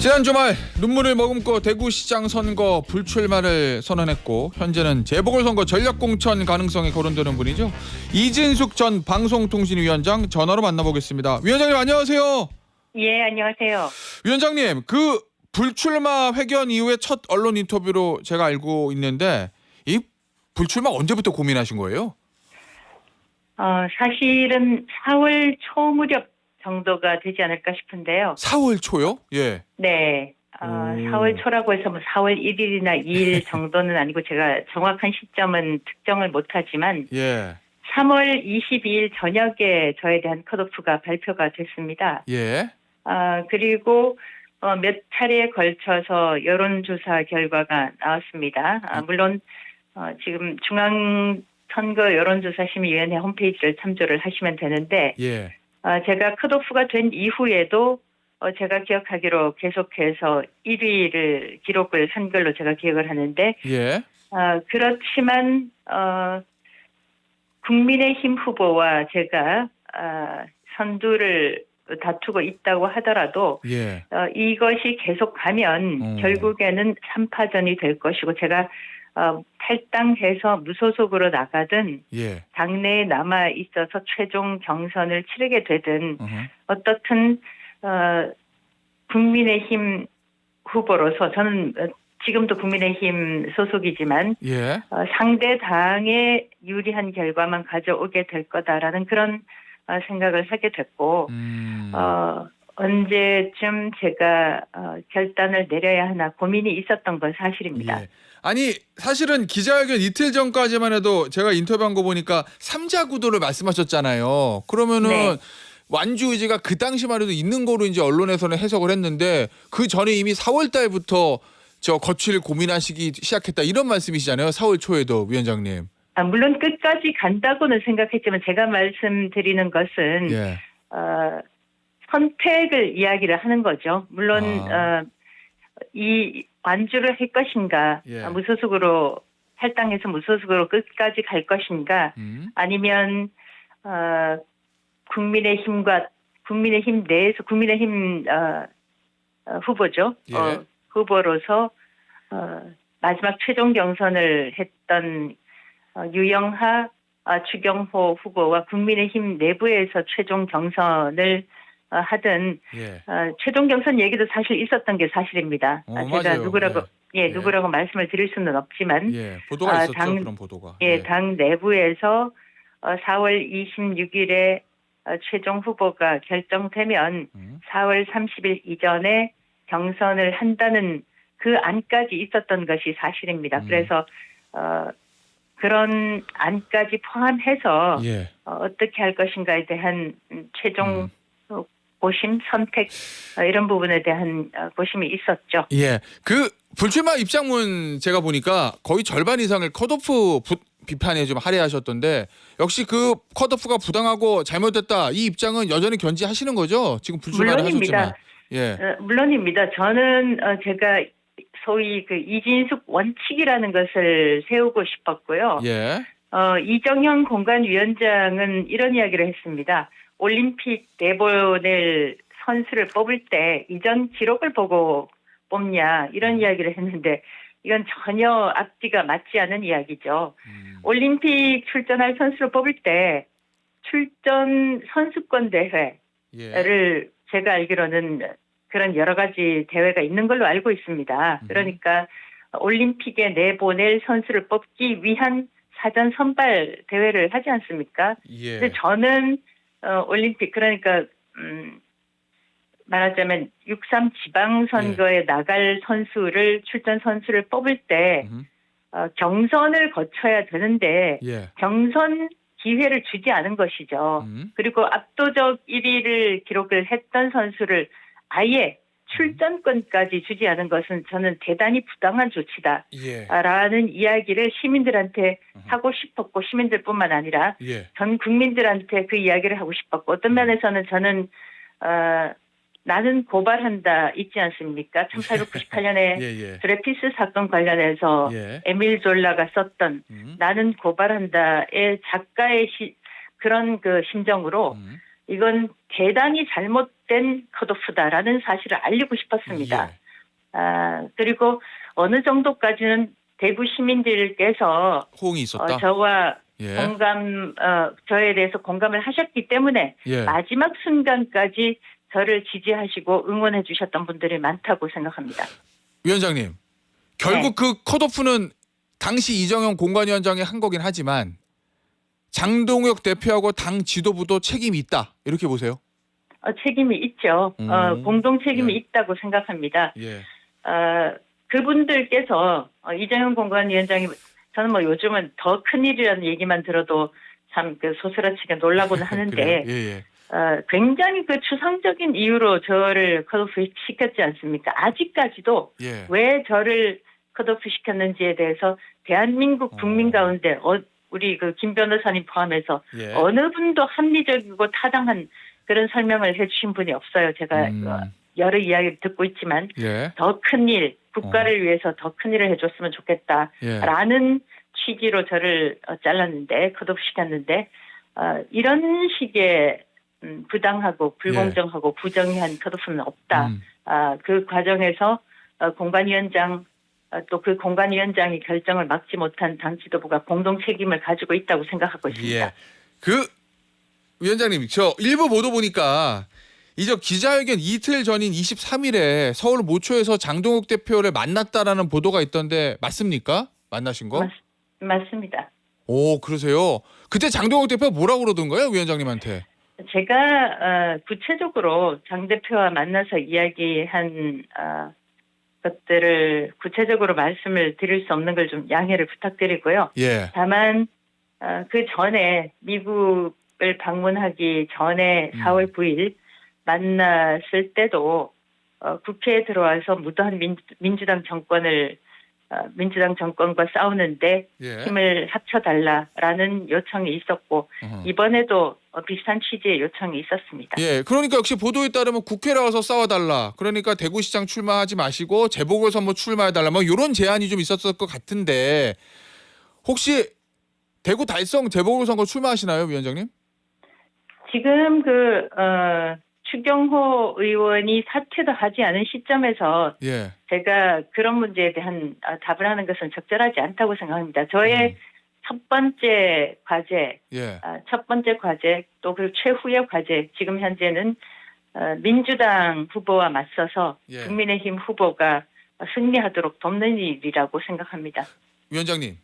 지난 주말 눈물을 머금고 대구시장 선거 불출마를 선언했고 현재는 재보궐선거 전략공천 가능성이 거론되는 분이죠. 이진숙 전 방송통신위원장 전화로 만나보겠습니다. 위원장님 안녕하세요. 예, 안녕하세요. 위원장님 그 불출마 회견 이후에 첫 언론 인터뷰로 제가 알고 있는데 이 불출마 언제부터 고민하신 거예요? 사실은 4월 초 무렵 정도가 되지 않을까 싶은데요. 4월 초요? 예. 네. 4월 초라고 해서 뭐 4월 1일이나 2일 정도는 아니고 제가 정확한 시점은 특정을 못하지만 예. 3월 22일 저녁에 저에 대한 컷오프가 발표가 됐습니다. 예. 그리고 몇 차례에 걸쳐서 여론조사 결과가 나왔습니다. 물론 지금 중앙선거 여론조사심의위원회 홈페이지를 참조를 하시면 되는데 예. 제가 컷오프가 된 이후에도 제가 기억하기로 계속해서 1위를 기록을 한 걸로 제가 기억을 하는데 예. 그렇지만 국민의힘 후보와 제가 선두를 다투고 있다고 하더라도 예. 이것이 계속 가면 결국에는 3파전이 될 것이고 제가 탈당해서 무소속으로 나가든 예. 당내에 남아 있어서 최종 경선을 치르게 되든 어허. 어떻든 국민의힘 후보로서 저는 지금도 국민의힘 소속이지만 예. 상대 당에 유리한 결과만 가져오게 될 거다라는 그런 생각을 하게 됐고 언제쯤 제가 결단을 내려야 하나 고민이 있었던 건 사실입니다. 예. 아니 사실은 기자회견 이틀 전까지만 해도 제가 인터뷰한 거 보니까 3자 구도를 말씀하셨잖아요. 그러면은 네. 완주 의지가 그 당시만 해도 있는 거로 이제 언론에서는 해석을 했는데 그 전에 이미 4월 달부터 저 거취를 고민하시기 시작했다 이런 말씀이시잖아요. 4월 초에도 위원장님. 물론 끝까지 간다고는 생각했지만 제가 말씀드리는 것은 예. 선택을 이야기를 하는 거죠. 물론 이 완주를 할 것인가, 예. 무소속으로 탈당해서 무소속으로 끝까지 갈 것인가, 아니면 국민의힘 내에서 국민의힘 후보죠. 예. 후보로서 마지막 최종 경선을 했던 유영하, 추경호 후보와 국민의힘 내부에서 최종 경선을 하든 예. 최종 경선 얘기도 사실 있었던 게 사실입니다. 제가 맞아요. 누구라고 예. 누구라고 말씀을 드릴 수는 없지만 예. 보도가 있었죠. 그런 보도가. 당 내부에서 4월 26일에 최종 후보가 결정되면 4월 30일 이전에 경선을 한다는 그 안까지 있었던 것이 사실입니다. 그래서 그런 안까지 포함해서 예. 어떻게 할 것인가에 대한 최종 고심, 선택 이런 부분에 대한 고심이 있었죠. 예. 그 불출마 입장문 제가 보니까 거의 절반 이상을 컷오프 비판에 좀 할애하셨던데 역시 그 컷오프가 부당하고 잘못됐다 이 입장은 여전히 견지하시는 거죠? 지금 불출마를 하셨지만. 예. 물론입니다. 저는 제가 소위 그 이진숙 원칙이라는 것을 세우고 싶었고요. 예. 이정현 공관위원장은 이런 이야기를 했습니다. 올림픽 내보낼 선수를 뽑을 때 이전 기록을 보고 뽑냐 이런 이야기를 했는데 이건 전혀 앞뒤가 맞지 않은 이야기죠. 올림픽 출전할 선수를 뽑을 때 출전 선수권 대회를 예. 제가 알기로는 그런 여러 가지 대회가 있는 걸로 알고 있습니다. 그러니까 올림픽에 내보낼 선수를 뽑기 위한 사전 선발 대회를 하지 않습니까? 예. 근데 저는 올림픽 그러니까 말하자면 6.3 지방선거에 나갈 선수를 출전 선수를 뽑을 때 경선을 거쳐야 되는데 예. 경선 기회를 주지 않은 것이죠. 그리고 압도적 1위를 기록을 했던 선수를 아예 출전권까지 주지 않은 것은 저는 대단히 부당한 조치다라는 예. 이야기를 시민들한테 하고 싶었고 시민들뿐만 아니라 예. 전 국민들한테 그 이야기를 하고 싶었고 어떤 면에서는 저는 나는 고발한다 있지 않습니까? 1898년에 예. 드레피스 사건 관련해서 예. 에밀 졸라가 썼던 나는 고발한다의 작가의 그런 그 심정으로 이건 대단히 잘못 잘못된 컷오프다라는 사실을 알리고 싶었습니다. 예. 그리고 어느 정도까지는 대구 시민들께서 호응이 있었다. 저와 예. 저에 대해서 공감을 하셨기 때문에 예. 마지막 순간까지 저를 지지하시고 응원해 주셨던 분들이 많다고 생각합니다. 위원장님, 결국 네. 그 컷오프는 당시 이정현 공관위원장이 한 거긴 하지만 장동혁 대표하고 당 지도부도 책임이 있다. 이렇게 보세요. 책임이 있죠. 공동 책임이 예. 있다고 생각합니다. 예. 그분들께서 이정현 공관위원장이 저는 뭐 요즘은 더 큰일이라는 얘기만 들어도 참 그 소스라치게 놀라고는 하는데 예. 굉장히 그 추상적인 이유로 저를 컷오프 시켰지 않습니까? 아직까지도 예. 왜 저를 컷오프 시켰는지에 대해서 대한민국 국민 가운데 우리 그 김 변호사님 포함해서 예. 어느 분도 합리적이고 타당한 그런 설명을 해주신 분이 없어요. 제가 여러 이야기를 듣고 있지만 예. 더 큰 일, 국가를 위해서 더 큰 일을 해줬으면 좋겠다라는 취지로 저를 잘랐는데 컷오프 시켰는데 이런 식의 부당하고 불공정하고 부정의한 컷오프는 없다. 그 과정에서 공관위원장 또 그 공관위원장이 결정을 막지 못한 당 지도부가 공동 책임을 가지고 있다고 생각하고 있습니다. 예. 그 위원장님, 저 일부 보도 보니까 이제 기자회견 이틀 전인 23일에 서울 모초에서 장동욱 대표를 만났다라는 보도가 있던데 맞습니까? 만나신 거? 맞습니다. 오, 그러세요? 그때 장동욱 대표 뭐라고 그러던가요, 위원장님한테? 제가 구체적으로 장 대표와 만나서 이야기한 것들을 구체적으로 말씀을 드릴 수 없는 걸 좀 양해를 부탁드리고요. 예. 다만 그 전에 미국을 방문하기 전에 4월 9일 만났을 때도 국회에 들어와서 무도한 민주당 정권과 싸우는데 예. 힘을 합쳐달라라는 요청이 있었고 이번에도 비슷한 취지의 요청이 있었습니다. 예. 그러니까 역시 보도에 따르면 국회에 와서 싸워달라. 그러니까 대구시장 출마하지 마시고 재보궐선거 출마해달라. 뭐 이런 제안이 좀 있었을 것 같은데 혹시 대구 달성 재보궐선거 출마하시나요, 위원장님? 지금 추경호 의원이 사퇴도 하지 않은 시점에서 예. 제가 그런 문제에 대한 답을 하는 것은 적절하지 않다고 생각합니다. 저의 첫 번째 과제, 예. 또 그리고 최후의 과제, 지금 현재는 민주당 후보와 맞서서 예. 국민의힘 후보가 승리하도록 돕는 일이라고 생각합니다. 위원장님,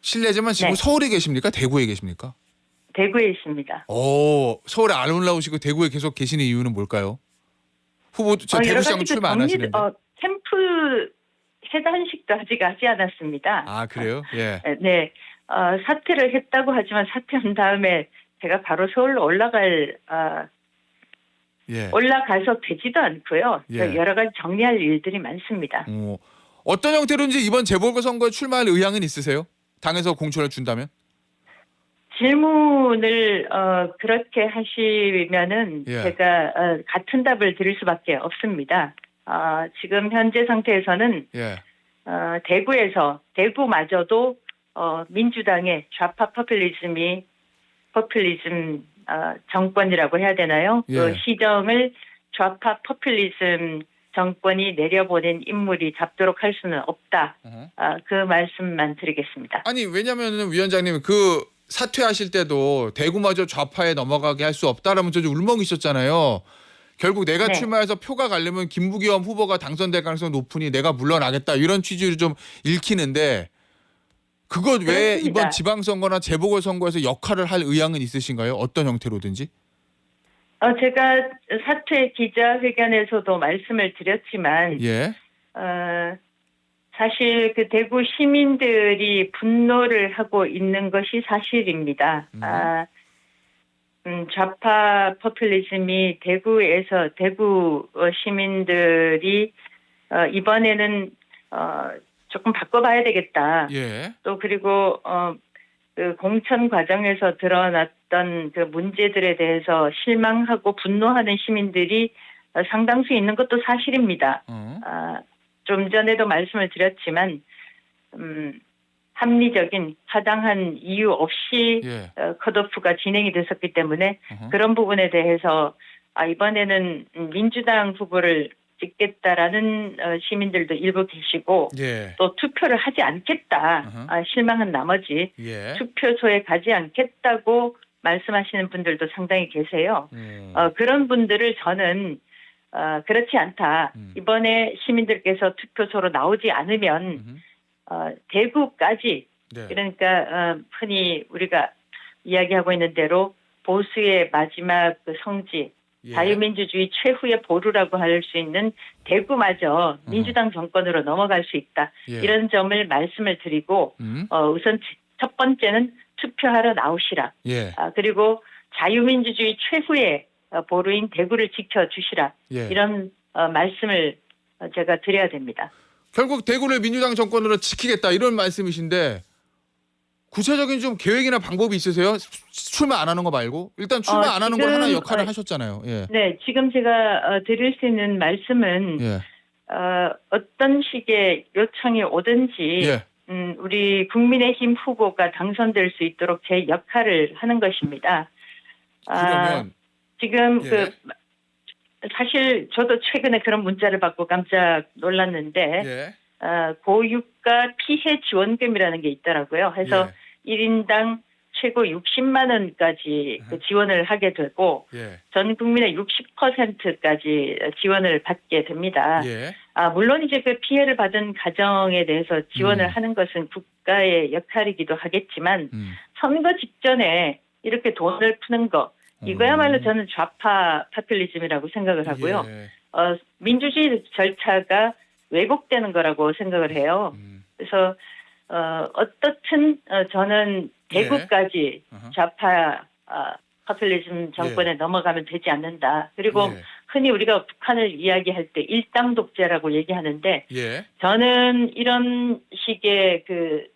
실례지만 지금 네. 서울에 계십니까? 대구에 계십니까? 대구에 있습니다. 오, 서울에 안 올라오시고 대구에 계속 계시는 이유는 뭘까요? 후보 저 여러 대구시장 가지 출마 안 하시는데. 캠프 해단식도 아직 하지 않았습니다. 아, 그래요? 예. 네. 사퇴를 했다고 하지만 사퇴한 다음에 제가 바로 서울로 올라가서 되지도 않고요. 예. 여러 가지 정리할 일들이 많습니다. 어떤 형태로인지 이번 재보궐선거에 출마할 의향은 있으세요? 당에서 공천을 준다면? 질문을 그렇게 하시면은 예. 제가 같은 답을 드릴 수밖에 없습니다. 지금 현재 상태에서는 예. 대구마저도 민주당의 좌파 포퓰리즘 정권이라고 해야 되나요? 예. 그 시정을 좌파 포퓰리즘 정권이 내려보낸 인물이 잡도록 할 수는 없다. 그 말씀만 드리겠습니다. 아니, 왜냐면은 위원장님 그 사퇴하실 때도 대구마저 좌파에 넘어가게 할 수 없다라면 좀 울먹이 있었잖아요. 결국 내가 네. 출마해서 표가 가려면 김부겸 후보가 당선될 가능성이 높으니 내가 물러나겠다 이런 취지를 좀 읽히는데 그것 외에 그렇습니다. 이번 지방선거나 재보궐선거에서 역할을 할 의향은 있으신가요? 어떤 형태로든지? 제가 사퇴 기자회견에서도 말씀을 드렸지만 예. 사실 그 대구 시민들이 분노를 하고 있는 것이 사실입니다. 좌파 포퓰리즘이 대구 시민들이 이번에는 조금 바꿔봐야 되겠다. 예. 또 그리고 그 공천 과정에서 드러났던 그 문제들에 대해서 실망하고 분노하는 시민들이 상당수 있는 것도 사실입니다. 좀 전에도 말씀을 드렸지만 합리적인 타당한 이유 없이 예. 컷오프가 진행이 됐었기 때문에 그런 부분에 대해서 이번에는 민주당 후보를 찍겠다라는 시민들도 일부 계시고 예. 또 투표를 하지 않겠다. 어허. 실망한 나머지 예. 투표소에 가지 않겠다고 말씀하시는 분들도 상당히 계세요. 그런 분들을 저는 그렇지 않다. 이번에 시민들께서 투표소로 나오지 않으면 대구까지 네. 그러니까 흔히 우리가 이야기하고 있는 대로 보수의 마지막 그 성지 예. 자유민주주의 최후의 보루라고 할 수 있는 대구마저 민주당 정권으로 넘어갈 수 있다. 예. 이런 점을 말씀을 드리고 우선 첫 번째는 투표하러 나오시라. 예. 그리고 자유민주주의 최후의 보루인 대구를 지켜주시라. 예. 이런 말씀을 제가 드려야 됩니다. 결국 대구를 민주당 정권으로 지키겠다 이런 말씀이신데 구체적인 좀 계획이나 방법이 있으세요? 출마 안 하는 거 말고 일단 출마 안 하는 걸 지금, 하나 역할을 하셨잖아요. 예. 네, 지금 제가 드릴 수 있는 말씀은 예. 어떤 식의 요청이 오든지 예. 우리 국민의힘 후보가 당선될 수 있도록 제 역할을 하는 것입니다. 그러면 지금 예. 사실 저도 최근에 그런 문자를 받고 깜짝 놀랐는데 예. 고유가 피해 지원금이라는 게 있더라고요. 해서 예. 1인당 최고 60만 원까지 그 지원을 하게 되고 예. 전 국민의 60%까지 지원을 받게 됩니다. 예. 물론 이제 그 피해를 받은 가정에 대해서 지원을 하는 것은 국가의 역할이기도 하겠지만 선거 직전에 이렇게 돈을 푸는 거 이거야말로 저는 좌파 파퓰리즘이라고 생각을 하고요. 예. 민주주의 절차가 왜곡되는 거라고 생각을 해요. 그래서 어떻든 저는 대구까지 어허. 좌파 파퓰리즘 정권에 넘어가면 되지 않는다. 그리고 예. 흔히 우리가 북한을 이야기할 때 일당 독재라고 얘기하는데 예. 저는 이런 식의 그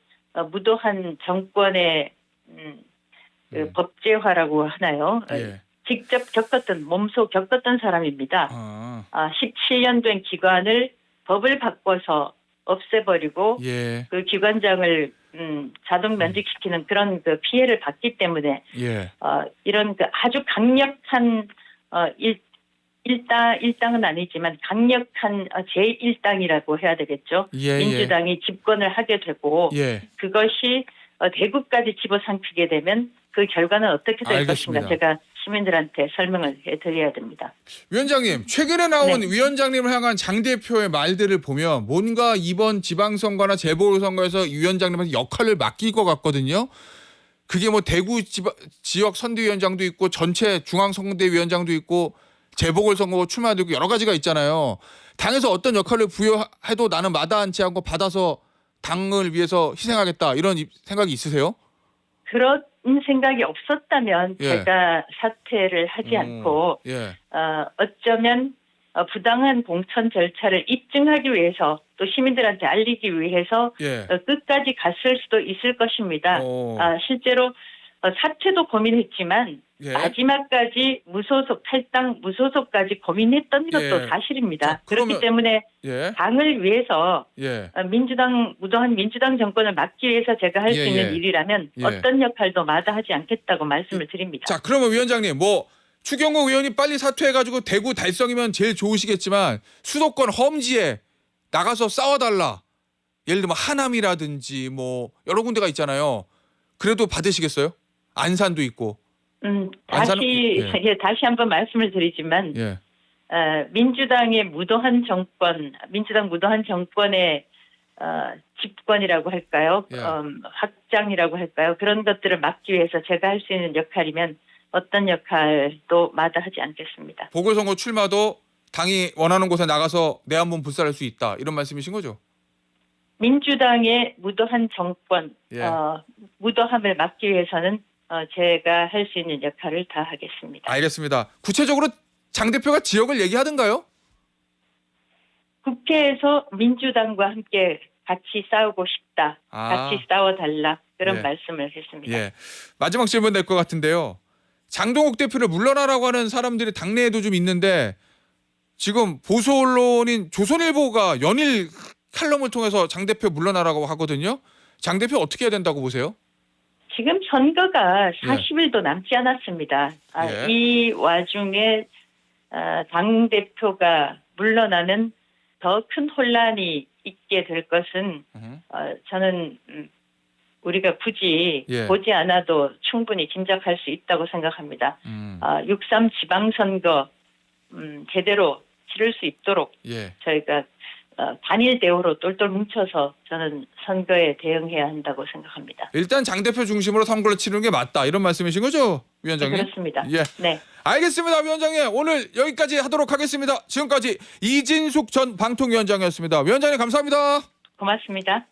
무도한 정권의 그 법제화라고 하나요? 예. 직접 겪었던 몸소 겪었던 사람입니다. 17년 된 기관을 법을 바꿔서 없애버리고 예. 그 기관장을 자동 면직시키는 그런 그 피해를 받기 때문에 예. 이런 그 아주 강력한 일당은 아니지만 강력한 제1당이라고 해야 되겠죠. 예. 민주당이 집권을 하게 되고 예. 그것이 대구까지 집어삼키게 되면 그 결과는 어떻게 될 알겠습니다. 것인가 제가 시민들한테 설명을 해드려야 됩니다. 위원장님, 최근에 나온 위원장님을 향한 장 대표의 말들을 보면 뭔가 이번 지방선거나 재보궐선거에서 위원장님한테 역할을 맡길 것 같거든요. 그게 뭐 대구 지역 선대위원장도 있고 전체 중앙선대위원장도 있고 재보궐선거 출마도 있고 여러 가지가 있잖아요. 당에서 어떤 역할을 부여해도 나는 마다않지 않고 받아서 당을 위해서 희생하겠다 이런 생각이 있으세요? 그런 생각이 없었다면 예. 제가 사퇴를 하지 않고 예. 어쩌면 부당한 공천 절차를 입증하기 위해서 또 시민들한테 알리기 위해서 예. 끝까지 갔을 수도 있을 것입니다. 실제로 사퇴도 고민했지만 예. 마지막까지 무소속 탈당 무소속까지 고민했던 것도 예. 사실입니다. 자, 그러면- 그렇기 때문에 예. 당을 위해서 예. 무도한 민주당 정권을 막기 위해서 제가 할 수 예, 있는 예. 일이라면 예. 어떤 역할도 마다하지 않겠다고 말씀을 드립니다. 자, 그러면 위원장님 뭐 추경호 의원이 빨리 사퇴해가지고 대구 달성이면 제일 좋으시겠지만 수도권 험지에 나가서 싸워달라. 예를 들면 하남이라든지 뭐 여러 군데가 있잖아요. 그래도 받으시겠어요? 안산도 있고. 다시 한번 말씀을 드리지만 예. 민주당의 무도한 정권, 민주당 무도한 정권의 집권이라고 할까요? 예. 확장이라고 할까요? 그런 것들을 막기 위해서 제가 할 수 있는 역할이면 어떤 역할도 마다하지 않겠습니다. 보궐선거 출마도 당이 원하는 곳에 나가서 내 한번 불살할 수 있다. 이런 말씀이신 거죠? 민주당의 무도한 정권, 예. 무도함을 막기 위해서는 제가 할 수 있는 역할을 다 하겠습니다. 알겠습니다. 구체적으로 장 대표가 지역을 얘기하던가요? 국회에서 민주당과 함께 같이 싸우고 싶다. 같이 싸워달라. 그런 예. 말씀을 했습니다. 예. 마지막 질문 될 것 같은데요. 장동욱 대표를 물러나라고 하는 사람들이 당내에도 좀 있는데 지금 보수 언론인 조선일보가 연일 칼럼을 통해서 장 대표 물러나라고 하거든요. 장 대표 어떻게 해야 된다고 보세요? 지금 선거가 40일도 남지 않았습니다. 예. 이 와중에 당 대표가 물러나는 더 큰 혼란이 있게 될 것은 저는 우리가 굳이 예. 보지 않아도 충분히 짐작할 수 있다고 생각합니다. 6.3 지방선거 제대로 치를 수 있도록 예. 저희가 단일 대우로 똘똘 뭉쳐서 저는 선거에 대응해야 한다고 생각합니다. 일단 장 대표 중심으로 선거를 치르는 게 맞다 이런 말씀이신 거죠, 위원장님? 네, 그렇습니다. 예. 네. 알겠습니다, 위원장님. 오늘 여기까지 하도록 하겠습니다. 지금까지 이진숙 전 방통위원장이었습니다. 위원장님 감사합니다. 고맙습니다.